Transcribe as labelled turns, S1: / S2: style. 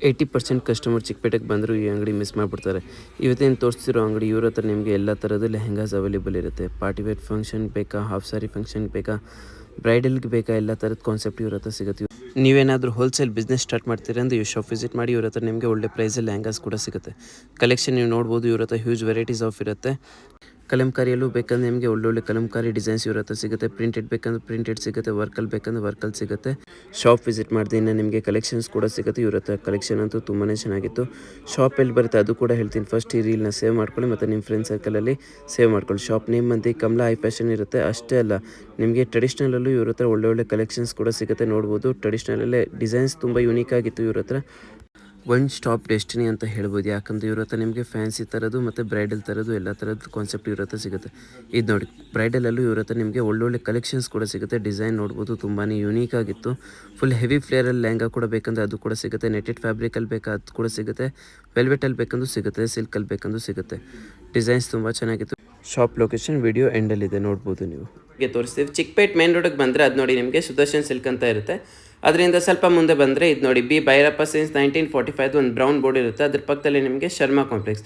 S1: 80% customer ಚಿಕ್ಕಪೇಟೆಗೆ ಬಂದರೂ ಈ ಅಂಗಡಿ ಮಿಸ್ ಮಾಡಿಬಿಡ್ತಾರೆ. ಇವತ್ತೇನು ತೋರಿಸ್ತಿರೋ ಅಂಗಡಿ ಇವ್ರ ಹತ್ರ ನಿಮಗೆ ಎಲ್ಲ ಥರದ ಲೆಹೆಂಗಾಸ್ ಅವೈಲೇಬಲ್ ಇರುತ್ತೆ. ಪಾರ್ಟಿ ವೇರ್ ಫಂಕ್ಷನ್ ಬೇಕಾ, ಹಾಫ್ ಸಾರಿ ಫಂಕ್ಷನ್ ಬೇಕಾ, ಬ್ರೈಡಲ್ಗೆ ಬೇಕಾ, ಎಲ್ಲ ಥರದ ಕಾನ್ಸೆಪ್ಟ್ ಇವ್ರ ಹತ್ರ ಸಿಗುತ್ತೆ. ನೀವೇನಾದರೂ ಹೋಲ್ಸೇಲ್ ಬಿಸ್ನೆಸ್ ಸ್ಟಾರ್ಟ್ ಮಾಡ್ತೀರಾ ಅಂದರೆ ಈ ಶಾಪ್ ವಿಸಿಟ್ ಮಾಡಿ. ಇವ್ರ ಹತ್ರ ನಿಮಗೆ ಒಳ್ಳೆ ಪ್ರೈಸಲ್ಲಿ ಲೆಹೆಂಗಾಸ್ ಕೂಡ ಸಿಗುತ್ತೆ. ಕಲೆಕ್ಷನ್ ನೀವು ನೋಡ್ಬೋದು, ಇವ್ರ ಹತ್ರ ಹ್ಯೂಜ್ ವೆರೈಟೀಸ್ ಆಫ್ ಇರುತ್ತೆ. ಕಲಂಕಾರಿಯಲ್ಲೂ ಬೇಕಂದ್ರೆ ನಿಮಗೆ ಒಳ್ಳೊಳ್ಳೆ ಕಲಂಕಾರಿ ಡಿಸೈನ್ಸ್ ಇವ್ರ ಹತ್ರ ಸಿಗುತ್ತೆ. ಪ್ರಿಂಟೆಡ್ ಬೇಕಂದ್ರೆ ಪ್ರಿಂಟೆಡ್ ಸಿಗುತ್ತೆ, ವರ್ಕಲ್ಲಿ ಬೇಕಂದ್ರೆ ವರ್ಕಲ್ಲಿ ಸಿಗುತ್ತೆ. ಶಾಪ್ ವಿಸಿಟ್ ಮಾಡಿದೆ ಇನ್ನು ನಿಮಗೆ ಕಲೆಕ್ಷನ್ಸ್ ಕೂಡ ಸಿಗುತ್ತೆ. ಇವ್ರ ಹತ್ರ ಕಲೆಕ್ಷನ್ ಅಂತೂ ತುಂಬಾ ಚೆನ್ನಾಗಿತ್ತು. ಶಾಪ್ ಎಲ್ಲಿ ಬರುತ್ತೆ ಅದು ಕೂಡ ಹೇಳ್ತೀನಿ. ಫಸ್ಟ್ ಈ ರೀಲ್ನ ಸೇವ್ ಮಾಡ್ಕೊಳ್ಳಿ ಮತ್ತು ನಿಮ್ಮ ಫ್ರೆಂಡ್ ಸರ್ಕಲಲ್ಲಿ ಸೇವ್ ಮಾಡ್ಕೊಳ್ಳಿ. ಶಾಪ್ ನೇಮ್ ಅಂತ ಕಮಲಾ ಹೈ ಫ್ಯಾಷನ್ ಇರುತ್ತೆ. ಅಷ್ಟೇ ಅಲ್ಲ, ನಿಮಗೆ ಟ್ರೆಡಿಷ್ನಲಲ್ಲೂ ಇವ್ರ ಹತ್ರ ಒಳ್ಳೊಳ್ಳೆ ಕಲೆಕ್ಷನ್ಸ್ ಕೂಡ ಸಿಗುತ್ತೆ. ನೋಡ್ಬೋದು, ಟ್ರೆಡಿಷ್ನಲಲ್ಲೇ ಡಿಸೈನ್ಸ್ ತುಂಬ ಯುನೀಕ್ ಆಗಿತ್ತು ಇವ್ರ ಹತ್ರ. ಒನ್ ಸ್ಟಾಪ್ ಡೆಸ್ಟಿನಿ ಅಂತ ಹೇಳ್ಬೋದು. ಯಾಕಂದರೆ ಇವ್ರ ಹತ್ರ ನಿಮಗೆ ಫ್ಯಾನ್ಸಿ ಥರದ್ದು ಮತ್ತು ಬ್ರೈಡಲ್ ಥರದ್ದು ಎಲ್ಲ ಥರದ್ದು ಕಾನ್ಸೆಪ್ಟ್ ಇವ್ರ ಹತ್ರ ಸಿಗುತ್ತೆ. ಇದು ನೋಡಿ, ಬ್ರೈಡಲಲ್ಲೂ ಇವ್ರ ಹತ್ರ ನಿಮಗೆ ಒಳ್ಳೊಳ್ಳೆ ಕಲೆಕ್ಷನ್ಸ್ ಕೂಡ ಸಿಗುತ್ತೆ. ಡಿಸೈನ್ ನೋಡ್ಬೋದು, ತುಂಬಾ ಯುನೀಕ್ ಆಗಿತ್ತು. ಫುಲ್ ಹೆವಿ ಫ್ಲೇರಲ್ಲಿ ಲೆಹಂಗಾ ಕೂಡ ಬೇಕಂದ್ರೆ ಅದು ಕೂಡ ಸಿಗುತ್ತೆ. ನೆಟೆಡ್ ಫ್ಯಾಬ್ರಿಕಲ್ಲಿ ಬೇಕಾ ಅದು ಕೂಡ ಸಿಗುತ್ತೆ. ವೆಲ್ವೆಟಲ್ಲಿ ಬೇಕಂದ್ರೂ ಸಿಗುತ್ತೆ, ಸಿಲ್ಕಲ್ಲಿ ಬೇಕಂದ್ರೂ ಸಿಗುತ್ತೆ. ಡಿಸೈನ್ಸ್ ತುಂಬ ಚೆನ್ನಾಗಿತ್ತು. ಶಾಪ್ ಲೊಕೇಶನ್ ವಿಡಿಯೋ ಎಂಡಲ್ಲಿದೆ, ನೋಡ್ಬೋದು ನೀವು. ಹೀಗೆ ತೋರಿಸ್ತೀವಿ. ಚಿಕ್ಕಪೇಟ್ ಮೇನ್ ರೋಡಿಗೆ ಬಂದರೆ ಅದು ನೋಡಿ ನಿಮಗೆ ಸುದರ್ಶನ್ ಸಿಲ್ಕ್ ಅಂತ ಇರುತ್ತೆ. ಅದರಿಂದ ಸ್ವಲ್ಪ ಮುಂದೆ ಬಂದರೆ ಇದು ನೋಡಿ, ಬಿ ಭೈರಪ್ಪ ಸಿನ್ಸ್ 1945 ಒಂದು ಬ್ರೌನ್ ಬೋರ್ಡ್ ಇರುತ್ತೆ. ಅದ್ರ ಪಕ್ಕದಲ್ಲಿ ನಿಮಗೆ ಶರ್ಮಾ ಕಾಂಪ್ಲೆಕ್ಸ್